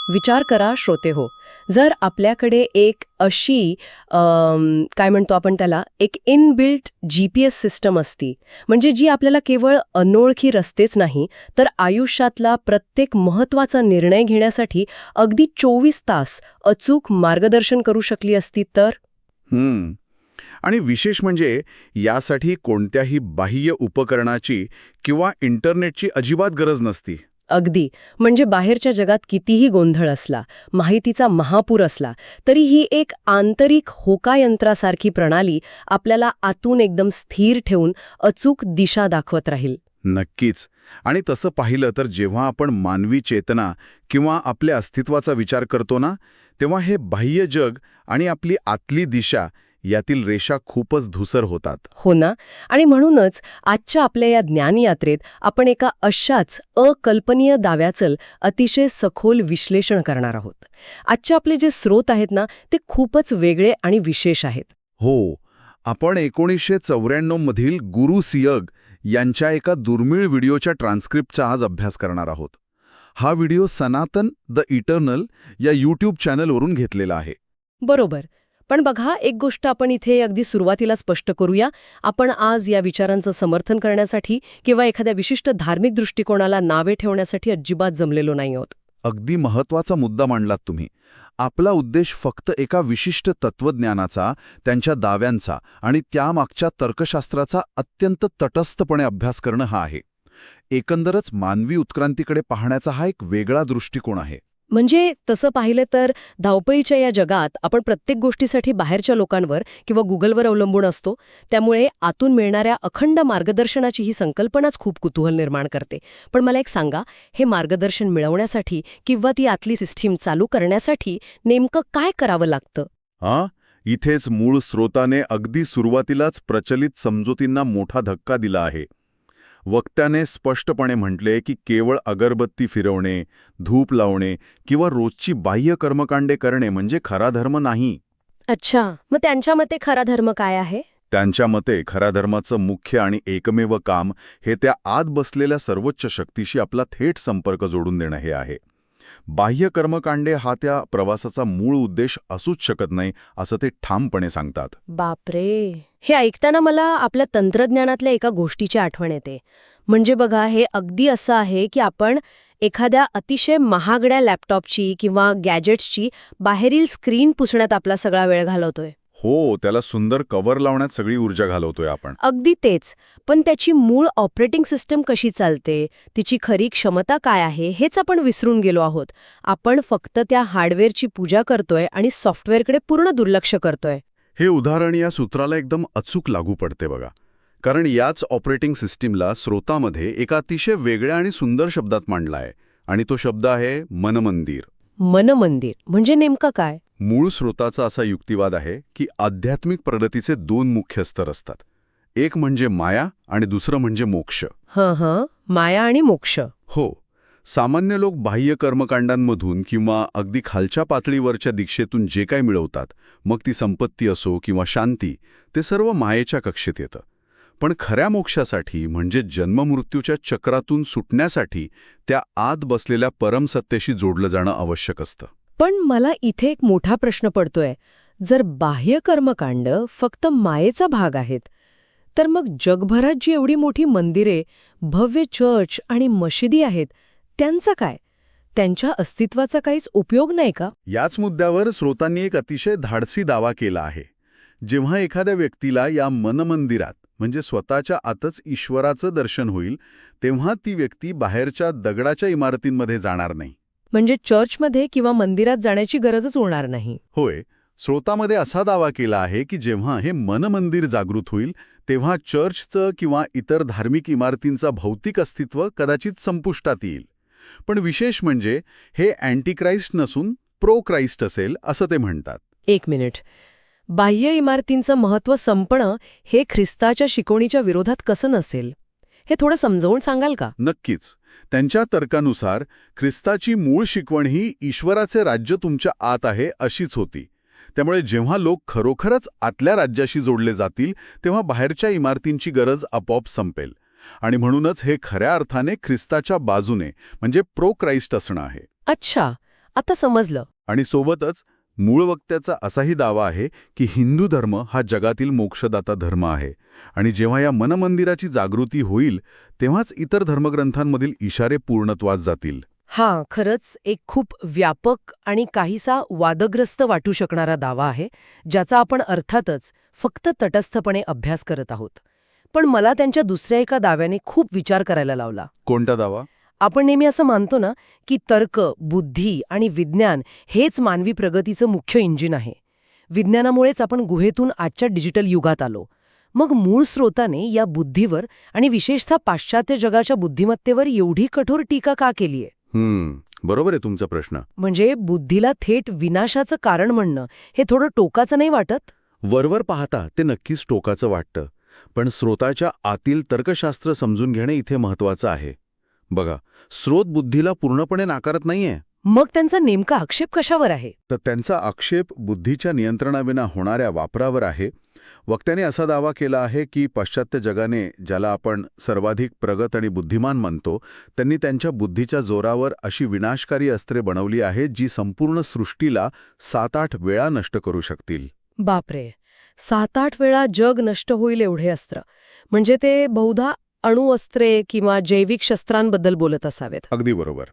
विचार करा श्रोतेहो, जर आपल्याकडे एक अशी काय म्हणतो आपण त्याला, एक इनबिल्ट GPS सिस्टम असती, म्हणजे जी आपल्याला केवळ अनोळखी रस्तेच नाही तर आयुष्यातला प्रत्येक महत्त्वाचा निर्णय घेण्यासाठी अगदी 24 तास अचूक मार्गदर्शन करू शकली असती तर? आणि विशेष म्हणजे यासाठी कोणत्याही बाह्य उपकरणाची किंवा इंटरनेटची अजिबात गरज नसती. अगदी. म्हणजे बाहेरच्या जगात कितीही गोंधळ असला, माहितीचा महापूर असला, तरी ही एक आंतरिक होकायंत्रासारखी प्रणाली आपल्याला आतून एकदम स्थिर ठेवून अचूक दिशा दाखवत राहील. नक्कीच. आणि तसं पाहिलं तर जेव्हा आपण मानवी चेतना किंवा आपल्या अस्तित्वाचा विचार करतो ना, तेव्हा हे बाह्य जग आणि आपली आतली दिशा यातील रेषा खूपच धुसर होतात. हो ना? आणि म्हणूनच आजच्या आपल्या या ज्ञानयात्रेत आपण एका अशाच अकल्पनीय दाव्याचं अतिशय सखोल विश्लेषण करणार आहोत. आजचे आपले जे स्रोत आहेत ना, ते खूपच वेगळे आणि विशेष आहेत. हो, आपण 1994 मधील गुरु सियग यांच्या एका दुर्मिळ व्हिडिओच्या ट्रान्स्क्रिप्टचा आज अभ्यास करणार आहोत. हा व्हिडिओ सनातन द इटर्नल या यूट्यूब चॅनलवरून घेतलेला आहे. बरोबर. पण बघा, एक गोष्ट आपण इथे अगदी सुरुवातीला स्पष्ट करूया. आपण आज या विचारांचं समर्थन करण्यासाठी किंवा एखाद्या विशिष्ट धार्मिक दृष्टिकोनाला नावे ठेवण्यासाठी अजिबात जमलेलो नाही आहोत. अगदी महत्त्वाचा मुद्दा मांडलात तुम्ही. आपला उद्देश फक्त एका विशिष्ट तत्वज्ञानाचा, त्यांच्या दाव्यांचा आणि त्यामागच्या तर्कशास्त्राचा अत्यंत तटस्थपणे अभ्यास करणं हा आहे. एकंदरच मानवी उत्क्रांतीकडे पाहण्याचा हा एक वेगळा दृष्टिकोन आहे. म्हणजे तसं पाहिलं तर धावपळीच्या या जगात आपण प्रत्येक गोष्टीसाठी बाहेरच्या लोकांवर किंवा गुगलवर अवलंबून असतो. त्यामुळे आतून मिळणाऱ्या अखंड मार्गदर्शनाची ही संकल्पनाच खूप कुतूहल निर्माण करते. पण मला एक सांगा, हे मार्गदर्शन मिळवण्यासाठी किंवा ती आतली सिस्टीम चालू करण्यासाठी नेमकं काय करावं लागतं? इथेच मूळ स्रोताने अगदी सुरुवातीलाच प्रचलित समजुतींना मोठा धक्का दिला आहे. वक्त्याने स्पष्टपणे म्हटले की केवळ अगरबत्ती फिरवणे, धूप लावणे किंवा रोजची बाह्य कर्मकांडे करणे म्हणजे खरा धर्म नाही. अच्छा, मग त्यांच्या मते खरा धर्म काय आहे? त्यांच्या मते खऱ्या धर्माचं मुख्य आणि एकमेव काम हे त्या आत बसलेल्या सर्वोच्च शक्तीशी आपला थेट संपर्क जोडून देणं हे आहे. बाह्य कर्मकांडे हा त्या प्रवासाचा मूळ उद्देश असूच शकत नाही, असं ते ठामपणे सांगतात. बापरे, हे ऐकताना मला आपल्या तंत्रज्ञानातल्या एका गोष्टीची आठवण येते. म्हणजे बघा, हे अगदी असं आहे की आपण एखाद्या अतिशय महागड्या लॅपटॉपची किंवा गॅजेट्सची बाहेरील स्क्रीन पुसण्यात आपला सगळा वेळ घालवतोय. हो, त्याला सुंदर कव्हर लावण्यात सगळी ऊर्जा घालवतोय आपण. अगदी तेच. पण त्याची मूळ ऑपरेटिंग सिस्टम कशी चालते, तिची खरी क्षमता काय आहे, हेच आपण विसरून गेलो आहोत. आपण फक्त त्या हार्डवेअरची पूजा करतोय आणि सॉफ्टवेअरकडे पूर्ण दुर्लक्ष करतोय. हे उदाहरण या सूत्राला एकदम अचूक लागू पडते बघा. कारण याच ऑपरेटिंग सिस्टीमला स्रोतामध्ये एका अतिशय वेगळ्या आणि सुंदर शब्दात मांडला आहे, आणि तो शब्द आहे मनमंदिर. मनमंदिर म्हणजे नेमकं काय? मूळ स्रोताचा असा युक्तिवाद आहे की आध्यात्मिक प्रगतीचे दोन मुख्य स्तर असतात. एक म्हणजे माया आणि दुसरं म्हणजे मोक्ष. माया आणि मोक्ष. हो, सामान्य लोक बाह्य कर्मकांडांमधून किंवा अगदी खालच्या पातळीवरच्या दीक्षेतून जे काही मिळवतात, मग ती संपत्ती असो किंवा शांती, ते सर्व मायेच्या कक्षेत येतं. पण खऱ्या मोक्षासाठी म्हणजे जन्ममृत्यूच्या चक्रातून सुटण्यासाठी त्या आत बसलेल्या परमसत्तेशी जोडलं जाणं आवश्यक असतं. पण मला इथे एक मोठा प्रश्न पडतोय. जर बाह्य कर्मकांड फक्त मायेचा भाग आहेत, तर मग जगभरात जी एवढी मोठी मंदिरे, भव्य चर्च आणि मशिदी आहेत, त्यांचं काय? त्यांच्या अस्तित्वाचा काहीच उपयोग नाही का? याच मुद्द्यावर स्रोतांनी एक अतिशय धाडसी दावा केला आहे. जेव्हा एखाद्या व्यक्तीला या मनमंदिरात म्हणजे स्वतःच्या आतच ईश्वराचं दर्शन होईल, तेव्हा ती व्यक्ती बाहेरच्या दगडाच्या इमारतींमध्ये जाणार नाही. म्हणजे चर्चमध्ये किंवा मंदिरात जाण्याची गरजच उरणार नाही. होय, स्रोतामध्ये असा दावा केला आहे की जेव्हा हे मनमंदिर जागृत होईल, तेव्हा चर्चचं किंवा इतर धार्मिक इमारतींचं भौतिक अस्तित्व कदाचित संपुष्टात येईल. पण विशेष म्हणजे हे अँटीक्राइस्ट नसून प्रो क्राइस्ट असेल, असं ते म्हणतात. एक मिनिट. बाह्य इमारतींचं महत्त्व संपणं हे ख्रिस्ताच्या शिकवणीच्या विरोधात कसं नसेल? हे थोडं समजावून सांगाल का? नक्कीच. त्यांच्या तर्कानुसार ख्रिस्ताची मूळ शिकवण ही ईश्वराचे राज्य तुमच्या आत आहे अशीच होती. त्यामुळे जेव्हा लोक खरोखरच आतल्या राज्याशी जोडले जातील, तेव्हा बाहेरच्या इमारतींची गरज आपोआप संपेल. आणि म्हणूनच हे खऱ्या अर्थाने ख्रिस्ताच्या बाजूने म्हणजे प्रो क्राइस्ट असणं आहे. अच्छा. आता समजलं. आणि सोबतच मूळ वक्त्याचा असाही दावा आहे की हिंदू धर्म हा जगातील मोक्षदाता धर्म आहे आणि जेव्हा या मनमंदिराची जागृती होईल तेव्हाच इतर धर्मग्रंथांमधील इशारे पूर्णत्वास जातील. हा खरंच एक खूप व्यापक आणि काहीसा वादग्रस्त वाटू शकणारा दावा आहे, ज्याचा आपण अर्थातच फक्त तटस्थपणे अभ्यास करत आहोत. पण मला त्यांच्या दुसऱ्या एका दाव्याने खूप विचार करायला लावला. कोणता दावा? आपण नेहमी असं मानतो ना की तर्क, बुद्धी आणि विज्ञान हेच मानवी प्रगतीचं मुख्य इंजिन आहे. विज्ञानामुळेच आपण गुहेतून आजच्या डिजिटल युगात आलो. मग मूळ स्रोताने या बुद्धीवर आणि विशेषतः पाश्चात्य जगाच्या बुद्धिमत्तेवर एवढी कठोर टीका का केलीये? बरोबर आहे तुमचा प्रश्न. म्हणजे बुद्धीला थेट विनाशाचं कारण म्हणणं हे थोडं टोकाचं नाही वाटत? वरवर पाहता ते नक्कीच टोकाचं वाटतं, पण स्रोताच्या आतील तर्कशास्त्र समजून घेणे इथे महत्वाचं आहे. बघा, स्रोत बुद्धीला पूर्णपणे नाकारत नाहीये. मग त्यांचा नेमका आक्षेप कशावर आहे? तर त्यांचा आक्षेप बुद्धीच्या नियंत्रणाविना होणाऱ्या वापरावर आहे. वक्त्याने असा दावा केला आहे की पाश्चात्य जगाने, ज्याला आपण सर्वाधिक प्रगत आणि बुद्धिमान म्हणतो, त्यांनी त्यांच्या बुद्धीच्या जोरावर अशी विनाशकारी अस्त्रे बनवली आहेत जी संपूर्ण सृष्टीला 7-8 वेळा नष्ट करू शकतील. बापरे, 7-8 वेळा जग नष्ट होईल एवढे अस्त्र. म्हणजे ते बहुधा अणुअस्त्रे किंवा जैविक शस्त्रांबद्दल बोलत असावेत. अगदी बरोबर.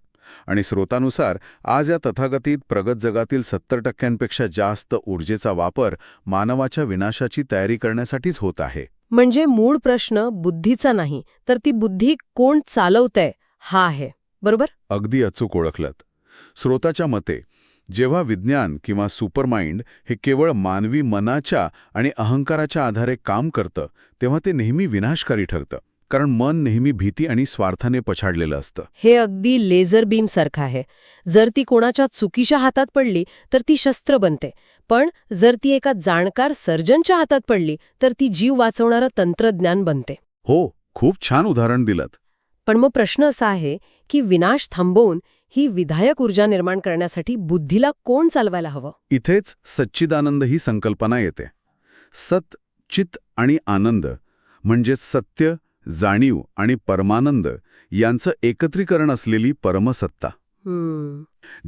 आणि स्रोतानुसार आज या तथाकथित प्रगत जगातील 70% जास्त ऊर्जेचा वापर मानवाच्या विनाशाची तयारी करण्यासाठीच होत आहे. म्हणजे मूळ प्रश्न बुद्धीचा नाही, तर ती बुद्धी कोण चालवतंय हा आहे. बरोबर? अगदी अचूक ओळखलत. स्रोताच्या मते जेव्हा विज्ञान किंवा सुपरमाइंड हे केवळ मानवी मनाच्या आणि अहंकाराच्या आधारे काम करतं, तेव्हा ते नेहमी विनाशकारी ठरतं. कारण मन नेहमी भीती आणि स्वार्थाने पछाडलेलं असतं. हे अगदी लेझर बीम सारखं आहे. जर ती कोणाच्या चुकीच्या हातात पडली तर ती शस्त्र बनते, पण जर ती एका जाणकार सर्जनच्या हातात पडली तर ती जीव वाचवणारं तंत्रज्ञान बनते. हो, खूप छान उदाहरण दिलंत. पण मग प्रश्न असा आहे की विनाश थांबवून ही विधायक ऊर्जा निर्माण करण्यासाठी बुद्धीला कोण चालवायला हवं? इथेच सच्चिदानंद ही संकल्पना येते. सत, चित आणि आनंद म्हणजे सत्य, जाणीव आणि परमानंद यांचं एकत्रीकरण असलेली परमसत्ता.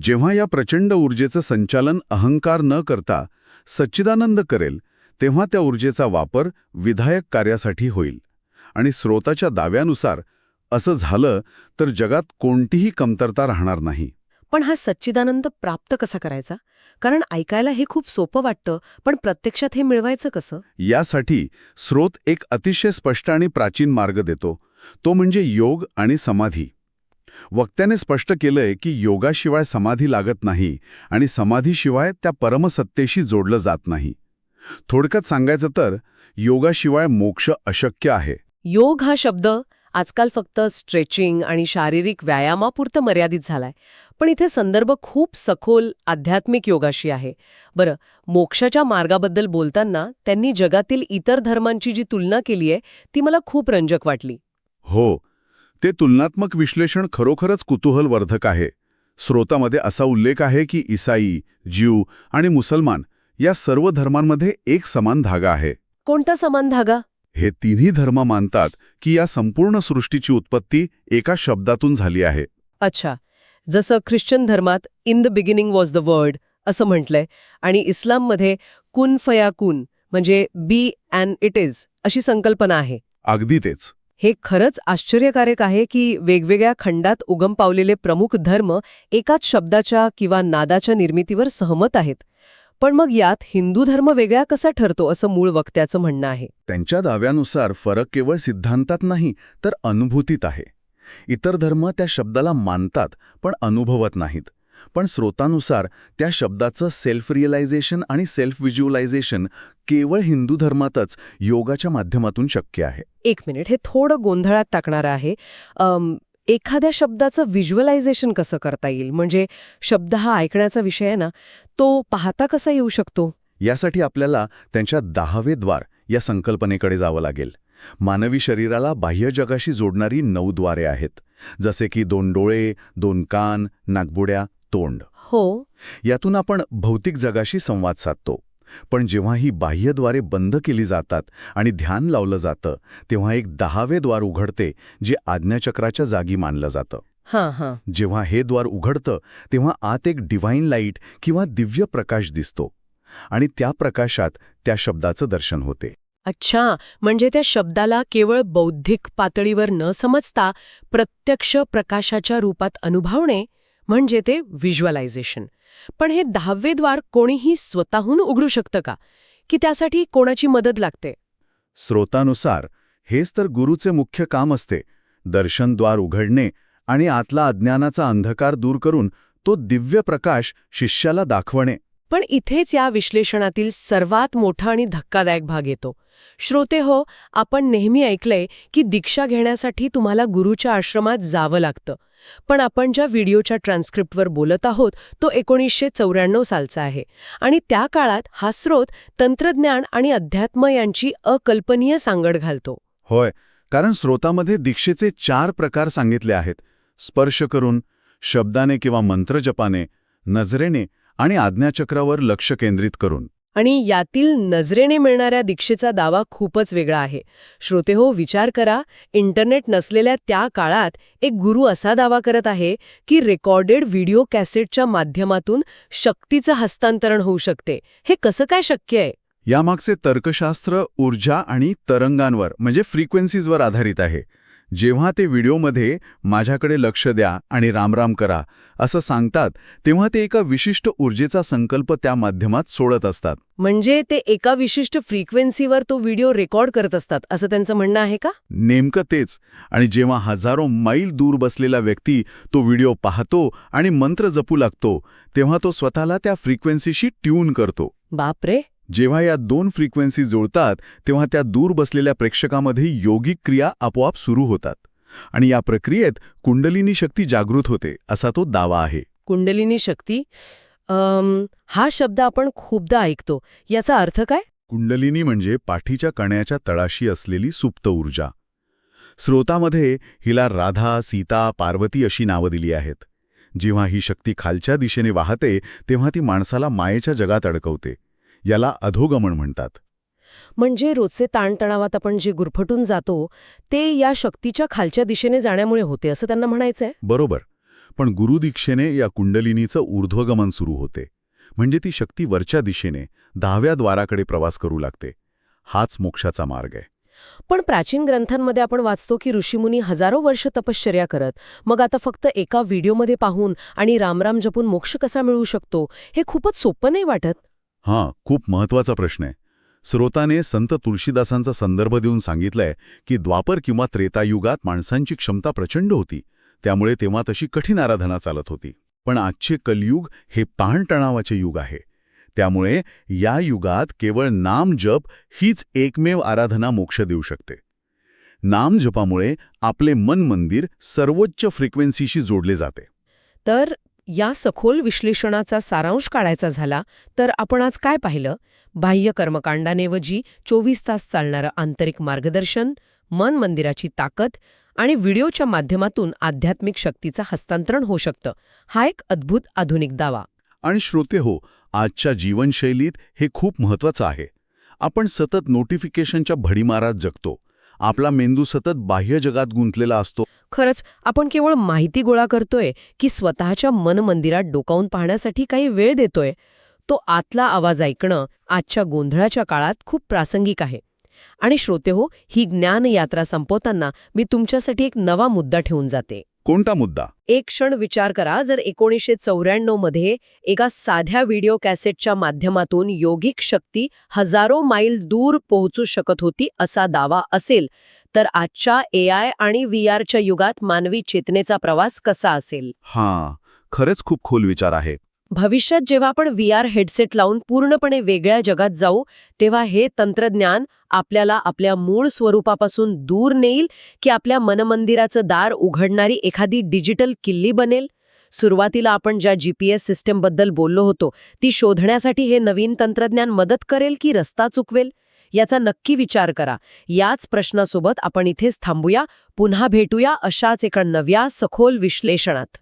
जेव्हा या प्रचंड ऊर्जेचं संचालन अहंकार न करता सच्चिदानंद करेल, तेव्हा त्या ऊर्जेचा वापर विधायक कार्यासाठी होईल. आणि स्रोताच्या दाव्यानुसार असं झालं तर जगात कोणतीही कमतरता राहणार नाही. पण हा सच्चिदानंद प्राप्त कसा करायचा? कारण ऐकायला हे खूप सोपं वाटतं, पण प्रत्यक्षात हे मिळवायचं कसं? यासाठी स्रोत एक अतिशय स्पष्ट आणि प्राचीन मार्ग देतो, तो म्हणजे योग आणि समाधी. वक्त्याने स्पष्ट केलंय की योगाशिवाय समाधी लागत नाही आणि समाधीशिवाय त्या परमसत्तेशी जोडलं जात नाही. थोडक्यात सांगायचं तर योगाशिवाय मोक्ष अशक्य आहे. योग हा शब्द आजकाल फक्त स्ट्रेचिंग आणि शारीरिक व्यायामापुरतं मर्यादित झालाय, पण इथे संदर्भ खूप सखोल आध्यात्मिक योगाशी आहे. बरं, मोक्षाच्या मार्गाबद्दल बोलताना त्यांनी जगातील इतर धर्मांची जी तुलना केली आहे ती मला खूप रंजक वाटली. हो, ते तुलनात्मक विश्लेषण खरोखरच कुतूहलवर्धक आहे. स्रोतामध्ये असा उल्लेख आहे की ईसाई, ज्यू आणि मुसलमान या सर्व धर्मांमध्ये एक समान धागा आहे. कोणता समान धागा? हे तिन्ही धर्म मानतात की या संपूर्ण सृष्टीची उत्पत्ती एका शब्दातून झाली आहे. अच्छा, जसं ख्रिश्चन धर्मात in the beginning was the word असं म्हटलंय, आणि इस्लाममध्ये कुन फयाकुन म्हणजे बी अँड इट इज अशी संकल्पना आहे. अगदी तेच. हे खरंच आश्चर्यकारक आहे की वेगवेगळ्या खंडात उगम पावलेले प्रमुख धर्म एकाच शब्दाच्या किंवा नादाच्या निर्मितीवर सहमत आहेत. पण मग यात हिंदू धर्म वेगळा कसा ठरतो असं मूळ वक्त्याचं म्हणणं आहे. त्यांच्या दाव्यानुसार फरक केवळ सिद्धांतात नाही तर अनुभूतीत आहे. इतर धर्म त्या शब्दाला मानतात पण अनुभवत नाहीत. पण स्रोतानुसार त्या शब्दाचं सेल्फ रिअलायझेशन आणि सेल्फ व्हिज्युअलायझेशन केवळ हिंदू धर्मातच योगाच्या माध्यमातून शक्य आहे. एक मिनिट, हे थोडं गोंधळात टाकणारं आहे. एखाद्या शब्दाचं व्हिज्युअलायझेशन कसं करता येईल? म्हणजे शब्द हा ऐकण्याचा विषय आहे ना, तो पाहता कसा येऊ शकतो? यासाठी आपल्याला त्यांच्या 10वे द्वार या संकल्पनेकडे जावं लागेल. मानवी शरीराला बाह्य जगाशी जोडणारी 9 द्वारे आहेत, जसे की 2 डोळे, 2 कान, नाकपुड्या, तोंड. हो. यातून आपण भौतिक जगाशी संवाद साधतो. पण जेव्हा ही बाह्यद्वारे बंद केली जातात आणि ध्यान लावलं जातं, तेव्हा एक 10वे द्वार उघडते जे आज्ञाचक्राच्या जागी मानलं जातं. हां हां. जेव्हा हे द्वार उघडतं तेव्हा आत एक डिव्हाइन लाईट किंवा दिव्य प्रकाश दिसतो आणि त्या प्रकाशात त्या शब्दाचं दर्शन होते. अच्छा, म्हणजे त्या शब्दाला केवळ बौद्धिक पातळीवर न समजता प्रत्यक्ष प्रकाशाच्या रूपात अनुभवणे म्हणजे ते व्हिज्युअलायझेशन. पण हे 10वे द्वार कोणीही स्वतःहून उघडू शकतं का? की त्यासाठी कोणाची मदत लागते? स्रोतानुसार हेच तर गुरूचे मुख्य काम असते, दर्शनद्वार उघडणे आणि आतला अज्ञानाचा अंधकार दूर करून तो दिव्य प्रकाश शिष्याला दाखवणे. पण इथेच या विश्लेषणातील सर्वात मोठा आणि धक्कादायक भाग येतो. श्रोते हो, आपण नेहमी ऐकलंय की दीक्षा घेण्यासाठी तुम्हाला गुरूच्या आश्रमात जावं लागतं. पण आपण ज्या व्हिडिओच्या ट्रान्स्क्रिप्टवर बोलत आहोत तो 1994 सालचा आहे आणि त्या काळात हा स्रोत तंत्रज्ञान आणि अध्यात्म यांची अकल्पनीय सांगड घालतो. होय, कारण स्रोतामध्ये दीक्षेचे 4 प्रकार सांगितले आहेत: स्पर्श करून, शब्दाने किंवा मंत्रजपाने, नजरेने आणि आज्ञाचक्रावर लक्ष केंद्रित करून. आणि यातील नजरेने मिळणाऱ्या दीक्षेचा दावा खूपच वेगळा आहे. श्रोतेहो, विचार करा, इंटरनेट नसलेल्या त्या काळात एक गुरु असा दावा करत आहे की रेकॉर्डेड व्हिडिओ कॅसेटच्या माध्यमातून शक्तीचं हस्तांतरण होऊ शकते. हे कसं काय शक्य आहे? यामागचे तर्कशास्त्र ऊर्जा आणि तरंगांवर म्हणजे फ्रिक्वेन्सीजवर आधारित आहे. जेव्हा ते व्हिडिओमध्ये माझ्याकडे लक्ष द्या आणि रामराम करा असं सांगतात तेव्हा ते एका विशिष्ट ऊर्जेचा संकल्प त्या माध्यमात सोडत असतात. म्हणजे ते एका विशिष्ट फ्रिक्वेन्सीवर तो व्हिडिओ रेकॉर्ड करत असतात असं त्यांचं म्हणणं आहे का? नेमकं तेच. आणि जेव्हा हजारो मैल दूर बसलेला व्यक्ती तो व्हिडिओ पाहतो आणि मंत्र जपू लागतो तेव्हा तो स्वतःला त्या फ्रिक्वेन्सीशी ट्यून करतो. बापरे. जेव्हा या 2 फ्रिक्वेन्सी जुळतात तेव्हा त्या दूर बसलेल्या प्रेक्षकामध्ये योगिक क्रिया आपोआप सुरू होतात आणि या प्रक्रियेत कुंडलिनी शक्ती जागृत होते असा तो दावा आहे. कुंडलिनी शक्ती, हा शब्द आपण खूपदा ऐकतो. याचा अर्थ काय? कुंडलिनी म्हणजे पाठीच्या कण्याच्या तळाशी असलेली सुप्त ऊर्जा. स्रोतामध्ये हिला राधा, सीता, पार्वती अशी नावं दिली आहेत. जेव्हा ही शक्ती खालच्या दिशेने वाहते तेव्हा ती माणसाला मायेच्या जगात अडकवते. याला अधोगमन म्हणतात. म्हणजे रोजचे ताणतणावात आपण जे गुरफटून जातो ते या शक्तीच्या खालच्या दिशेने जाण्यामुळे होते असं त्यांना म्हणायचंय. बरोबर. पण गुरुदीक्षेने या कुंडलिनीचं ऊर्ध्वगमन सुरू होते. म्हणजे ती शक्ती वरच्या दिशेने 10व्या द्वाराकडे प्रवास करू लागते. हाच मोक्षाचा मार्ग आहे. पण प्राचीन ग्रंथांमध्ये आपण वाचतो की ऋषीमुनी हजारो वर्ष तपश्चर्या करत मग आता फक्त एका व्हिडिओमध्ये पाहून आणि रामराम जपून मोक्ष कसा मिळू शकतो? हे खूपच सोपं नाही वाटत. हां, खूप महत्वाचा प्रश्न आहे. स्रोताने संत तुळशीदासांचा संदर्भ देऊन सांगितलंय की द्वापर किंवा त्रेतायुगात माणसांची क्षमता प्रचंड होती, त्यामुळे तेव्हा तशी कठीण आराधना चालत होती. पण आजचे कलियुग हे ताणतणावाचे युग आहे. त्यामुळे या युगात केवळ नामजप हीच एकमेव आराधना मोक्ष देऊ शकते. नामजपामुळे आपले मन मंदिर सर्वोच्च फ्रिक्वेन्सीशी जोडले जाते. तर या सखोल विश्लेषणाचा सारांश काढायचा झाला तर आपण आज काय पाहिलं? बाह्य कर्मकांडांऐवजी 24 तास चालणारं आंतरिक मार्गदर्शन, मन मंदिराची ताकद आणि व्हिडिओच्या माध्यमातून आध्यात्मिक शक्तीचं हस्तांतरण होऊ शकतं. हा एक अद्भुत आधुनिक दावा. आणि श्रोते हो, आजच्या जीवनशैलीत हे खूप महत्वाचं आहे. आपण सतत नोटिफिकेशनच्या भडीमारात जगतो. आपला मेंदू सतत बाह्य जगात गुंतलेला असतो. खरंच आपण केवळ माहिती गोळा करतोय की स्वतःच्या मनमंदिरात डोकावून पाहण्यासाठी काही वेळ देतोय? तो आतला आवाज ऐकणं आजच्या गोंधळाच्या काळात खूप प्रासंगिक आहे. आणि श्रोतेहो, ही ज्ञान यात्रा संपवताना मी तुमच्यासाठी एक नवा मुद्दा ठेवून जाते. कोणता मुद्दा? एक क्षण विचार करा, जर 1994 मध्ये एका साध्या व्हिडिओ कॅसेटच्या माध्यमातून योगिक शक्ती हजारो मैल दूर पोहोचू शकत होती असा दावा असेल, तर आजच्या AI आणि VRच्या युगात मानवी चेतनेचा प्रवास कसा असेल? हां, खरंच खूप खोल विचार आहे. भविष्यात जेव्हा आपण VR हेडसेट लावून पूर्णपणे वेगळ्या जगात जाऊ तेव्हा हे तंत्रज्ञान आपल्याला आपल्या मूळ स्वरूपापासून दूर नेईल की आपल्या मनमंदिराचं दार उघडणारी एखादी डिजिटल किल्ली बनेल? सुरुवातीला आपण ज्या GPS सिस्टमबद्दल बोललो होतो ती शोधण्यासाठी हे नवीन तंत्रज्ञान मदत करेल की रस्ता चुकवेल? याचा नक्की विचार करा. याच प्रश्नासोबत आपण इथेच थांबूया. पुन्हा भेटूया अशाच एका नव्या सखोल विश्लेषणात.